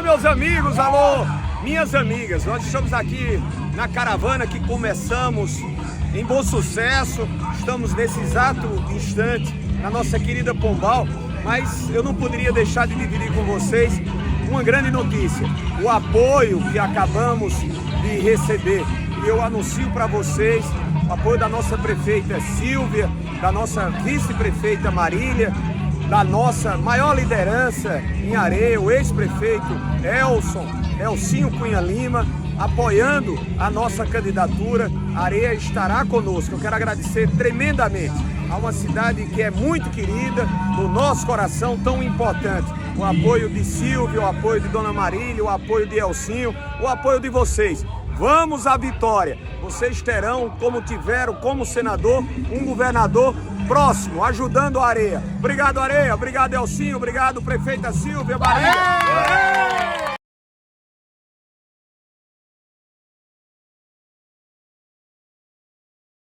meus amigos, alô, minhas amigas. Nós estamos aqui na caravana que começamos em Bom Sucesso. Estamos nesse exato instante na nossa querida Pombal, mas eu não poderia deixar de dividir com vocês uma grande notícia. O apoio que acabamos de receber. E eu anuncio para vocês o apoio da nossa prefeita Silvia, da nossa vice-prefeita Marília, da nossa maior liderança em Areia, o ex-prefeito Elcinho Cunha Lima, apoiando a nossa candidatura. Areia estará conosco. Eu quero agradecer tremendamente a uma cidade que é muito querida, no nosso coração tão importante. O apoio de Silvia, o apoio de Dona Marília, o apoio de Elcinho, o apoio de vocês. Vamos à vitória. Vocês terão, como tiveram como senador, um governador próximo, ajudando a Areia. Obrigado, Areia. Obrigado, Elcinho. Obrigado, prefeita Silvia Marília.